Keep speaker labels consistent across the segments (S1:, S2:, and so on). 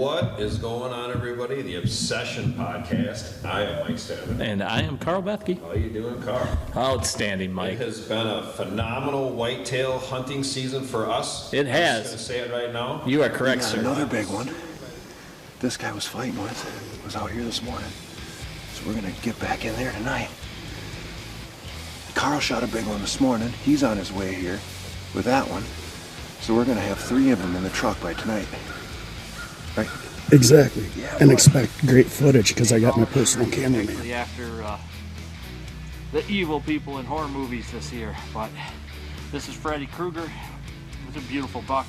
S1: What is going on, everybody? The Obsession Podcast. I am Mike Stanton.
S2: And I am Karl Bethke.
S1: How are you doing, Karl?
S2: Outstanding, Mike.
S1: It has been a phenomenal whitetail hunting season for us.
S2: It has.
S1: I'm just going to say it right now.
S2: You are correct, sir.
S3: Another big one. This guy was fighting with was out here this morning. So we're going to get back in there tonight. Karl shot a big one this morning. He's on his way here with that one. So we're going to have 3 of them in the truck by tonight. Right?
S4: Exactly. And expect great footage because I got my personal cameraman.
S5: After the evil people in horror movies this year, but this is Freddy Krueger. He's a beautiful buck.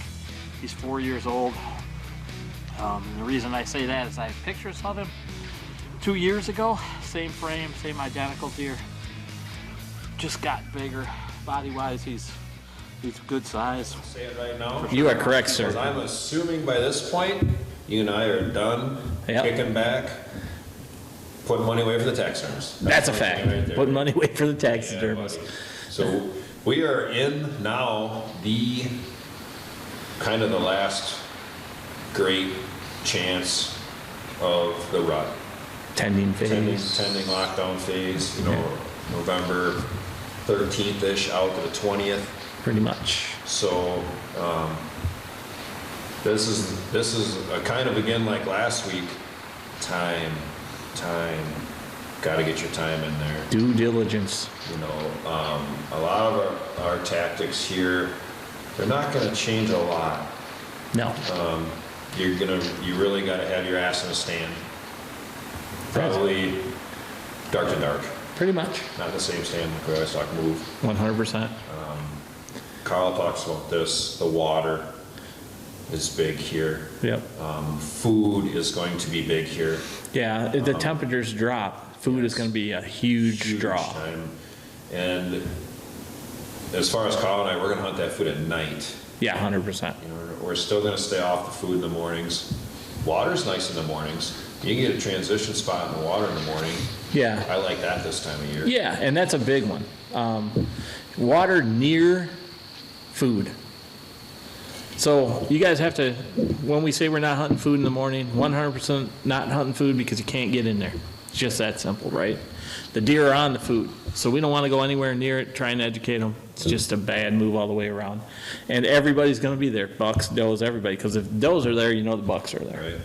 S5: He's 4 years old. And the reason I say that is I have pictures of him 2 years ago. Same frame, same identical deer. Just got bigger. Body-wise, he's a good size.
S1: Say it right now.
S2: You are correct, sir.
S1: Because I'm assuming by this point, you and I are done kicking back, putting money away for the taxidermist.
S2: That's a fact. Right, putting money away for the taxidermist.
S1: Yeah, so we are in now the kind of the last great chance of the rut.
S2: Tending phase.
S1: Tending lockdown phase, November 13th-ish out to the 20th.
S2: Pretty much.
S1: So this is a kind of, again, like last week, time, got to get your time in there.
S2: Due diligence.
S1: A lot of our tactics here, they're not going to change a lot.
S2: No.
S1: You really got to have your ass in a stand. Probably dark to dark.
S2: Pretty much.
S1: Not the same stand like we always talk move.
S2: 100%.
S1: Karl talks about this. The water is big here.
S2: Yep.
S1: Food is going to be big here.
S2: Yeah, if the temperatures drop, food is going to be a huge draw.
S1: Time. And as far as Karl and I, we're going to hunt that food at night.
S2: Yeah, 100%.
S1: We're still going to stay off the food in the mornings. Water's nice in the mornings. You can get a transition spot in the water in the morning.
S2: Yeah.
S1: I like that this time of year.
S2: Yeah, and that's a big one. Water near food. So you guys have to, when we say we're not hunting food in the morning, 100% not hunting food because you can't get in there. It's just that simple, right? The deer are on the food, so we don't want to go anywhere near it, try and educate them. It's just a bad move all the way around. And everybody's going to be there, bucks, does, everybody, because if does are there, the bucks are there.
S1: Right.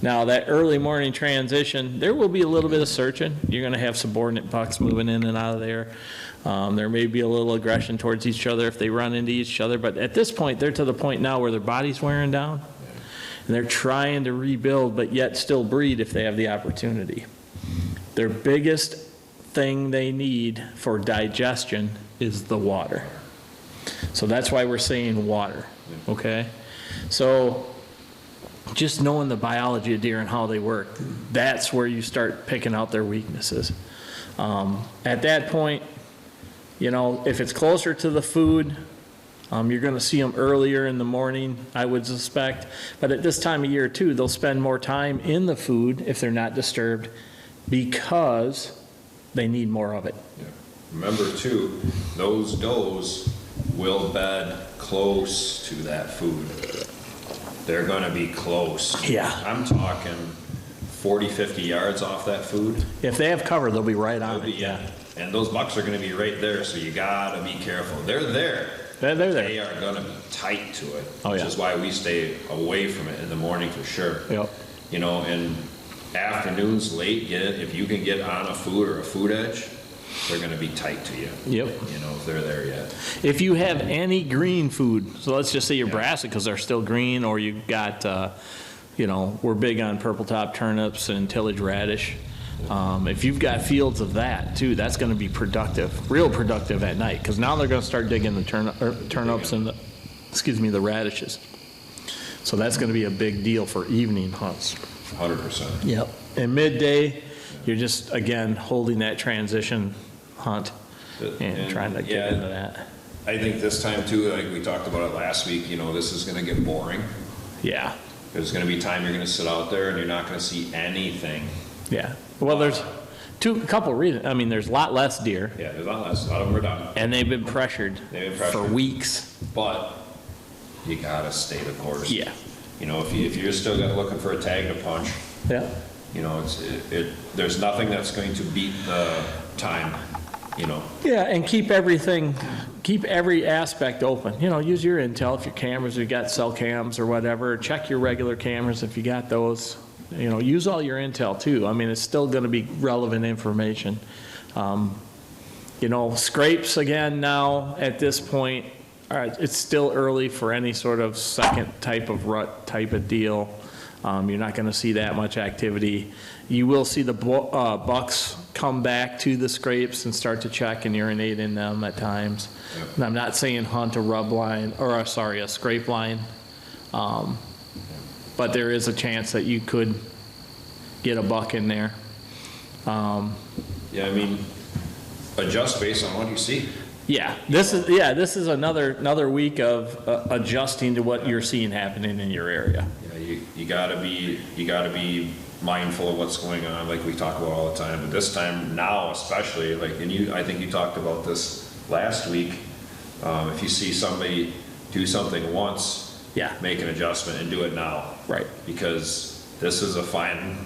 S2: Now, that early morning transition, there will be a little bit of searching. You're going to have subordinate bucks moving in and out of there. There may be a little aggression towards each other if they run into each other. But at this point, they're to the point now where their body's wearing down. And they're trying to rebuild, but yet still breed if they have the opportunity. Their biggest thing they need for digestion is the water. So that's why we're saying water, okay? So just knowing the biology of deer and how they work, that's where you start picking out their weaknesses. At that point, if it's closer to the food, you're going to see them earlier in the morning, I would suspect. But at this time of year, too, they'll spend more time in the food if they're not disturbed because they need more of it.
S1: Yeah. Remember, too, those does will bed close to that food. They're going to be close.
S2: Yeah.
S1: I'm talking 40, 50 yards off that food.
S2: If they have cover, they'll be right on it.
S1: Yeah. And those bucks are going to be right there, so you got to be careful. They're there.
S2: They're there.
S1: They are going to be tight to it, which is why we stay away from it in the morning for sure.
S2: Yep.
S1: And afternoons, late, if you can get on a food or a food edge, they're going to be tight to you.
S2: Yep.
S1: If they're there yet.
S2: If you have any green food, so let's just say your brassicas are still green, or you got, we're big on purple top turnips and tillage radish. If you've got fields of that too, that's going to be productive, real productive at night, because now they're going to start digging the turnips and the radishes. So that's going to be a big deal for evening hunts.
S1: 100%.
S2: Yep. And midday, you're just again holding that transition hunt and trying to get into that.
S1: I think this time too, like we talked about it last week, this is going to get boring.
S2: Yeah.
S1: There's going to be time you're going to sit out there and you're not going to see anything.
S2: Yeah. Well, there's a couple reasons. I mean, there's a lot less deer.
S1: Yeah, there's a lot less. A lot of them are done.
S2: And they've been pressured for weeks.
S1: But you got to stay the course.
S2: Yeah.
S1: You know, if you're still looking for a tag to punch,
S2: Yeah.
S1: you know, there's nothing that's going to beat the time, you know.
S2: Yeah, and keep every aspect open. You know, use your intel if your cameras, if you got cell cams or whatever. Check your regular cameras if you got those. You know, use all your intel too. I mean, it's still going to be relevant information. You know, scrapes again now at this point, it's still early for any sort of second type of rut type of deal. You're not going to see that much activity. You will see the bucks come back to the scrapes and start to check and urinate in them at times. Yep. And I'm not saying hunt a rub line, or sorry, a scrape line, but there is a chance that you could get a buck in there.
S1: Yeah, I mean, adjust based on what you see.
S2: Yeah, this is another week of adjusting to what you're seeing happening in your area.
S1: Yeah, you gotta be mindful of what's going on, like we talk about all the time. But this time now, especially, like, and I think you talked about this last week. If you see somebody do something once,
S2: yeah,
S1: make an adjustment and do it now.
S2: Right.
S1: Because this is a fine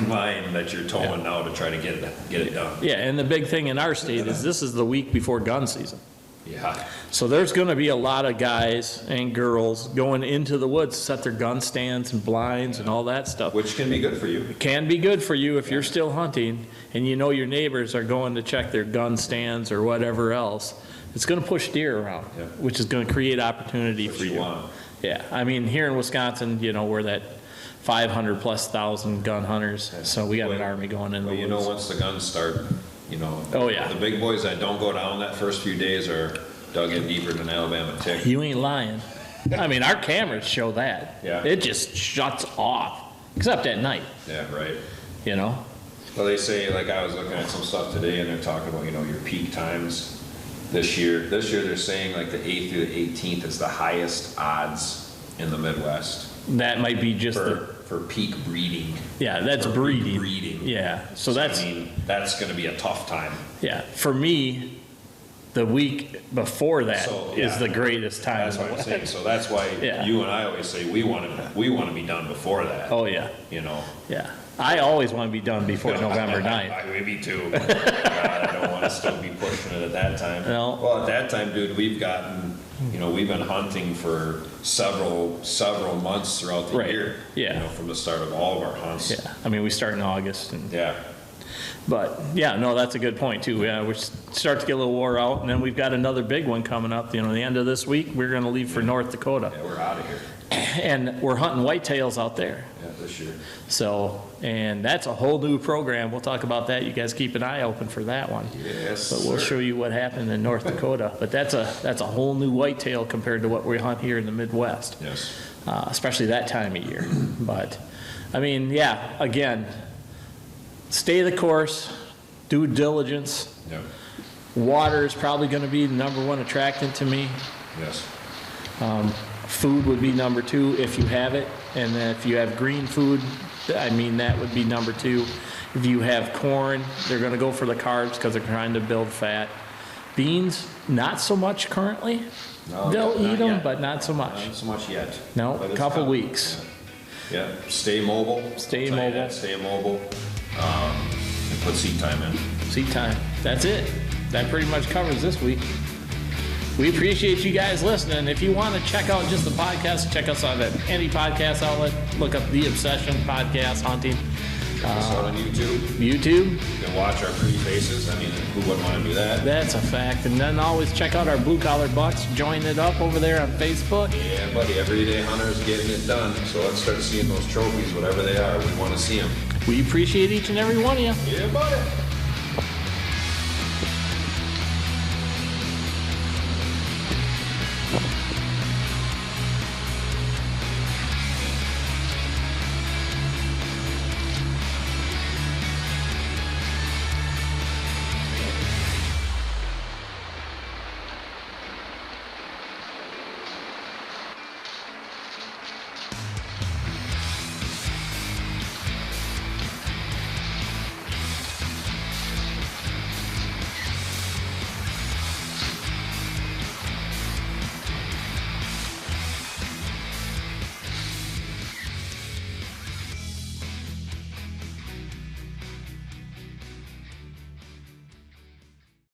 S1: line that you're towing now to try to get it done.
S2: Yeah, and the big thing in our state is this is the week before gun season.
S1: Yeah.
S2: So there's going to be a lot of guys and girls going into the woods to set their gun stands and blinds and all that stuff.
S1: Which can be good for you.
S2: It can be good for you if you're still hunting and you know your neighbors are going to check their gun stands or whatever else. It's going to push deer around,
S1: yeah,
S2: which is going to create opportunity for you. Yeah, I mean, here in Wisconsin, you know, we're that 500,000+ gun hunters, so we got an army going in the woods.
S1: You know, once the guns start, you know,
S2: oh yeah,
S1: the big boys that don't go down that first few days are dug in deeper than Alabama tick.
S2: You ain't lying. I mean, our cameras show that.
S1: Yeah.
S2: It just shuts off, except at night.
S1: Yeah, right.
S2: You know?
S1: Well, they say, like, I was looking at some stuff today, and they're talking about, you know, your peak times this year. This year they're saying, like, the 8th through the 18th is the highest odds in the Midwest.
S2: That might be just
S1: for peak breeding.
S2: Yeah, that's breeding.
S1: Breeding.
S2: Yeah, so that's,
S1: I mean, that's going to be a tough time.
S2: Yeah, for me, the week before that is the greatest time.
S1: That's what I'm saying. So that's why you and I always say we want to be done before that.
S2: Oh yeah.
S1: You know.
S2: Yeah. I always want to be done before November 9th.
S1: Me too. God, I don't want to still be pushing it at that time.
S2: No.
S1: Well, at that time, dude, we've been hunting for several months throughout the year.
S2: Yeah.
S1: You know, from the start of all of our hunts.
S2: Yeah. I mean, we start in August. And,
S1: yeah.
S2: But yeah, no, that's a good point too. Yeah, we start to get a little wore out, and then we've got another big one coming up. You know, the end of this week, we're going to leave for North Dakota.
S1: Yeah, we're out of here.
S2: And we're hunting whitetails out there.
S1: Yeah, this year.
S2: So, and that's a whole new program. We'll talk about that. You guys keep an eye open for that one.
S1: Yes,
S2: but we'll show you what happened in North Dakota. But that's a whole new whitetail compared to what we hunt here in the Midwest.
S1: Yes.
S2: Especially that time of year. But, I mean, yeah, again, stay the course, due diligence.
S1: Yep.
S2: Water is probably going to be the #1 attractant to me.
S1: Yes.
S2: Food would be #2 if you have it, and then if you have green food, I mean, that would be #2. If you have corn, they're going to go for the carbs because they're trying to build fat. Beans, not so much currently.
S1: No,
S2: they'll eat them,
S1: yet.
S2: but not so much.
S1: Not so much yet.
S2: No, a couple weeks.
S1: Yeah. Stay mobile.
S2: Stay mobile.
S1: Stay mobile. And put seat time in.
S2: Seat time. That's it. That pretty much covers this week. We appreciate you guys listening. If you want to check out just the podcast, check us out at any podcast outlet. Look up The Obsession Podcast Hunting.
S1: Check us out on YouTube.
S2: YouTube.
S1: You can watch our pretty faces. I mean, who wouldn't want to do that?
S2: That's a fact. And then always check out our Blue Collar Bucks. Join it up over there on Facebook.
S1: Yeah, buddy. Everyday Hunters getting it done. So let's start seeing those trophies, whatever they are. We want to see them.
S2: We appreciate each and every one of you.
S1: Yeah, buddy.